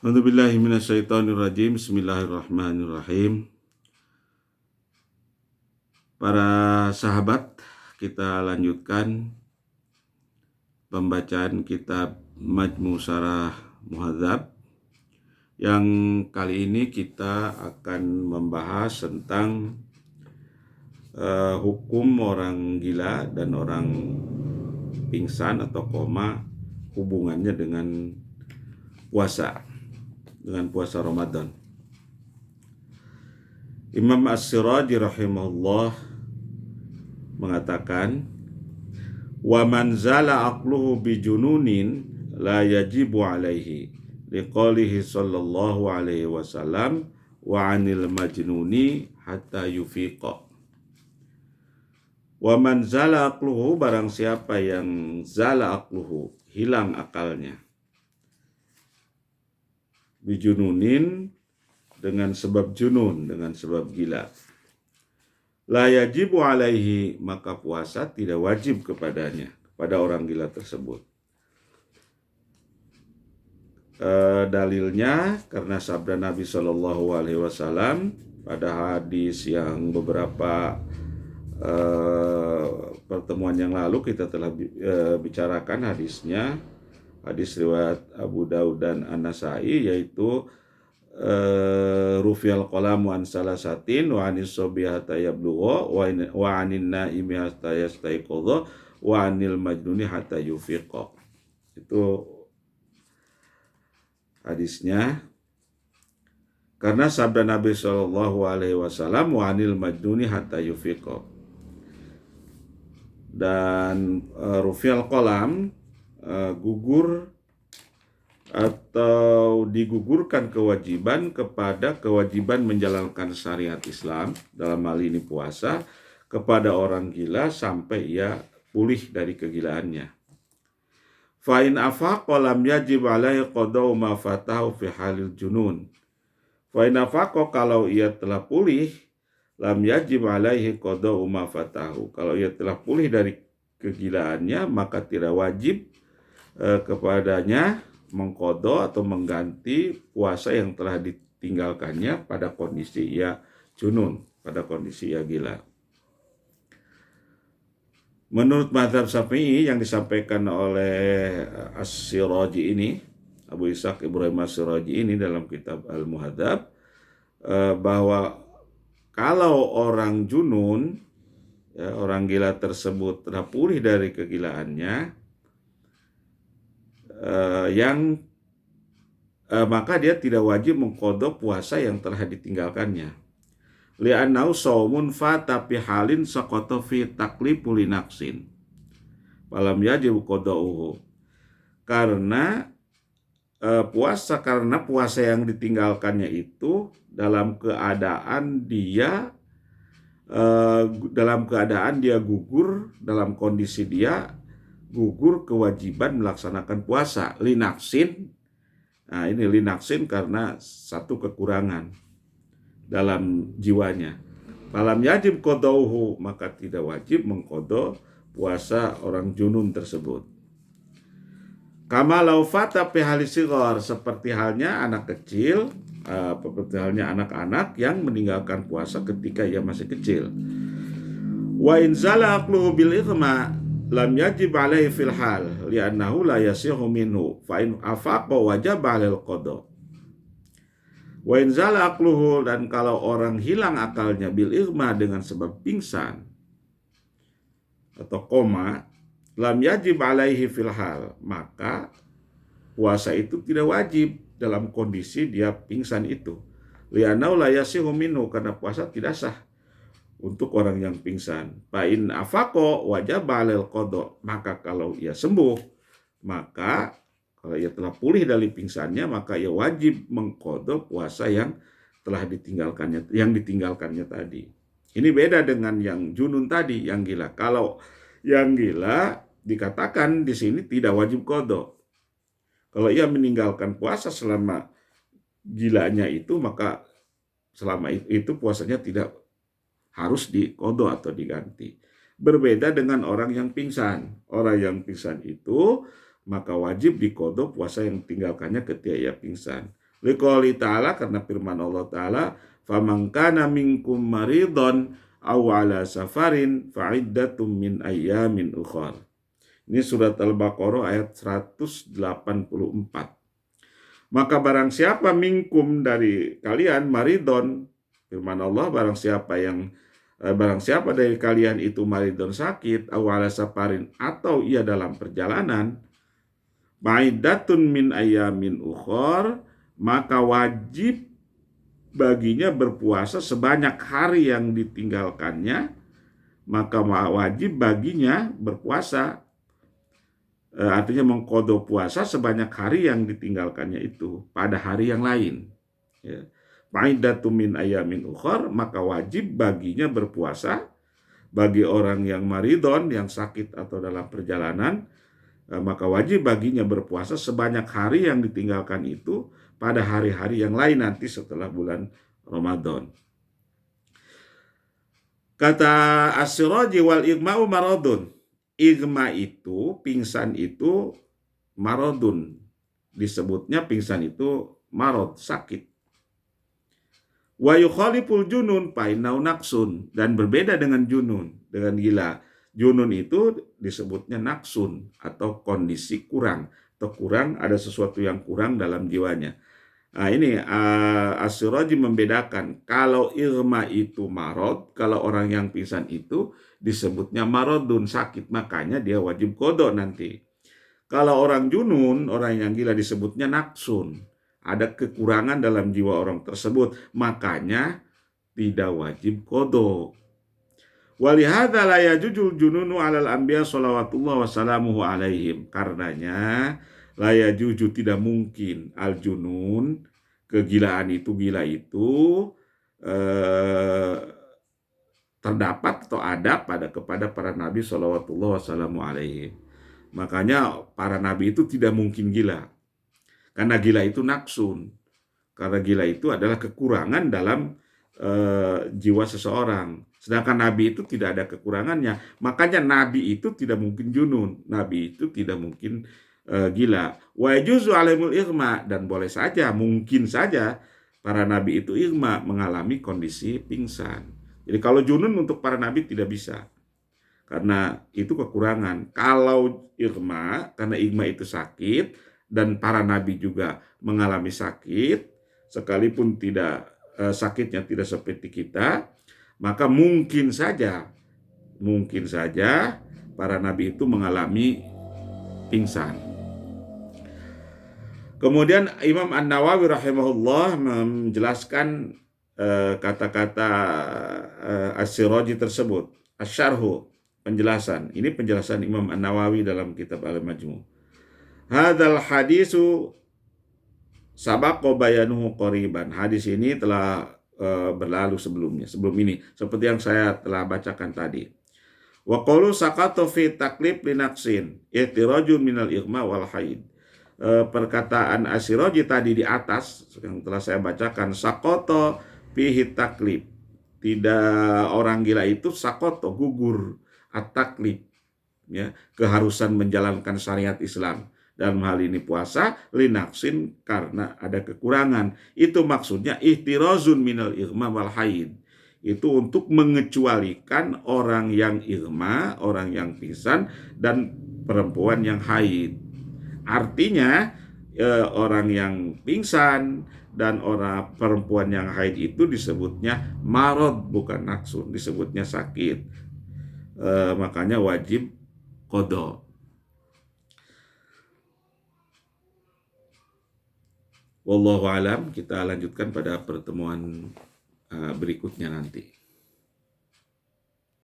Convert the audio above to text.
A'udzubillahi minasyaitonirrajim. Bismillahirrahmanirrahim. Para sahabat, kita lanjutkan pembacaan kitab Majmu' Syarah Muhadzab. Yang kali ini kita akan membahas tentang hukum orang gila dan orang pingsan atau koma, hubungannya dengan puasa Ramadan. Imam As-Siraji rahimahullah mengatakan, wa man zala aqluhu bijununin la yajibu alaihi liqaulihi sallallahu alaihi wasallam wa 'anil majnuni hatta yufiqa. Wa man zala aqluhu, barang siapa yang zala aqluhu, hilang akalnya, bijununin, dengan sebab junun, dengan sebab gila, la yajibu alaihi, maka puasa tidak wajib kepadanya, kepada orang gila tersebut. Dalilnya karena sabda Nabi SAW pada hadis yang beberapa pertemuan yang lalu kita telah bicarakan hadisnya. Hadis riwayat Abu Daud dan An-Nasai, yaitu rufi'al qalamu an salasatin wa anis sobi hatta yablugha wa anin naimi hatta yastayqadha wa anil majnuni hatta yufiqa. Itu hadisnya. Karena sabda Nabi SAW, wa anil majnuni hatta yufiqa. Dan rufi'al qalam, gugur atau digugurkan kewajiban kepada kewajiban menjalankan syariat Islam, dalam hal ini puasa, kepada orang gila sampai ia pulih dari kegilaannya. Fa in afaqa lam yajib alaihi qada'u ma fatahu fi halil junun. Fa in afaqa, kalau ia telah pulih, lam yajib alaihi qada'u ma fatahu, kalau ia telah pulih dari kegilaannya, maka tidak wajib kepadanya mengqadha atau mengganti puasa yang telah ditinggalkannya pada kondisi ia junun, pada kondisi ia gila. Menurut mazhab Syafi'i yang disampaikan oleh As-Siraji ini, Abu Ishaq Ibrahim As-Siraji ini dalam kitab Al-Muhadzab, bahwa kalau orang junun, orang gila tersebut telah pulih dari kegilaannya, maka dia tidak wajib mengqadha puasa yang telah ditinggalkannya. Li'annahu shaumun fata fi halin saqata fi taklifu li naqsin falam yajib qada'uhu. Karena puasa yang ditinggalkannya itu dalam keadaan dia gugur, dalam kondisi dia gugur kewajiban melaksanakan puasa, linaksin. Nah, ini linaksin karena satu kekurangan dalam jiwanya. Falam yajib qadauhu, maka tidak wajib mengqadha puasa orang junun tersebut. Kama lau fata fi halis shighar, seperti halnya anak kecil, seperti halnya anak-anak yang meninggalkan puasa ketika ia masih kecil. Wa in zala aqluhu bil ithma lam yajib alaihi fil hal li'annahu la yasihu minhu fa in afaqa wajib alal qada. Wa in zala aqluhu, dan kalau orang hilang akalnya bil irma, dengan sebab pingsan atau koma, lam yajib alaihi fil hal, maka puasa itu tidak wajib dalam kondisi dia pingsan itu. Li'annahu la yasihu minhu, karena puasa tidak sah untuk orang yang pingsan. Fa in afaqa wajib alal qada, maka kalau ia sembuh, maka kalau ia telah pulih dari pingsannya, maka ia wajib mengqadha puasa yang telah ditinggalkannya tadi. Ini beda dengan yang junun tadi, yang gila. Kalau yang gila dikatakan di sini tidak wajib qadha. Kalau ia meninggalkan puasa selama gilanya itu, maka selama itu puasanya tidak harus diqadha atau diganti. Berbeda dengan orang yang pingsan. Orang yang pingsan itu maka wajib diqadha puasa yang tinggalkannya ketika ia pingsan. Liqouli ta'ala, karena firman Allah ta'ala, faman kana minkum maridon aw ala safarin fa'iddatum min ayyamin ukhar. Ini surat Al-Baqarah ayat 184. Maka barang siapa minkum dari kalian maridon, firman Allah, barang siapa dari kalian itu maridon sakit, awala safarin atau ia dalam perjalanan, ma'iddatun min ayamin ukhor, maka wajib baginya berpuasa sebanyak hari yang ditinggalkannya, maka wajib baginya berpuasa, artinya mengqadha puasa sebanyak hari yang ditinggalkannya itu pada hari yang lain. Ya. Ma'iddatun min ayamin ukhor, maka wajib baginya berpuasa bagi orang yang maridon, yang sakit atau dalam perjalanan, maka wajib baginya berpuasa sebanyak hari yang ditinggalkan itu pada hari-hari yang lain nanti setelah bulan Ramadan. Kata As-Siraji, wal igma'u maradun. Igma itu, pingsan itu maradun. Disebutnya pingsan itu marad, sakit. Wa yukhaliful junun fainau naksun, dan berbeda dengan junun, dengan gila. Junun itu disebutnya naksun atau kondisi kurang, atau kurang, ada sesuatu yang kurang dalam jiwanya. Nah ini As-Siraji membedakan, kalau irma itu marad, kalau orang yang pingsan itu disebutnya maradun, sakit, makanya dia wajib qadha nanti. Kalau orang junun, orang yang gila, disebutnya naksun, ada kekurangan dalam jiwa orang tersebut, makanya tidak wajib qadha. Walihadza la yajujul jununu 'alal anbiya shalawatullah wassalamuhu alaihim. Karenanya la yajuju, tidak mungkin, al junun, kegilaan itu, gila itu terdapat atau ada kepada para nabi shalawatullah wassalamu alaihim. Makanya para nabi itu tidak mungkin gila, karena gila itu naksun, karena gila itu adalah kekurangan dalam jiwa seseorang. Sedangkan nabi itu tidak ada kekurangannya, makanya nabi itu tidak mungkin junun, nabi itu tidak mungkin gila. Wa yajuzu alaihimul ighma, dan boleh saja, mungkin saja para nabi itu ighma, mengalami kondisi pingsan. Jadi kalau junun untuk para nabi tidak bisa, karena itu kekurangan. Kalau ighma, karena ighma itu sakit, dan para nabi juga mengalami sakit, sekalipun tidak sakitnya tidak seperti kita, maka mungkin saja para nabi itu mengalami pingsan. Kemudian Imam An-Nawawi rahimahullah menjelaskan kata-kata As-Siraji tersebut. Asy-Syarhu, penjelasan. Ini penjelasan Imam An-Nawawi dalam kitab Al-Majmu'. Hadzal hadisu sabaqa bayanuhu qariban. Hadis ini telah berlalu sebelum ini, seperti yang saya telah bacakan tadi. Wa qalu saqata fi taklif linaqsin ihtirajun minal ighma wal haid. Perkataan As-Siraji tadi di atas yang telah saya bacakan, saqata fihi taklif, tidak, orang gila itu saqata, gugur, at-taklif, ya, keharusan menjalankan syariat Islam. Dalam hal ini puasa, linaksin, karena ada kekurangan. Itu maksudnya ihtirazun minal ighma wal haid. Itu untuk mengecualikan orang yang ighma, orang yang pingsan, dan perempuan yang haid. Artinya orang yang pingsan dan orang perempuan yang haid itu disebutnya marad, bukan naksun, disebutnya sakit. Makanya wajib qadha. Wallahu alam, kita lanjutkan pada pertemuan berikutnya nanti.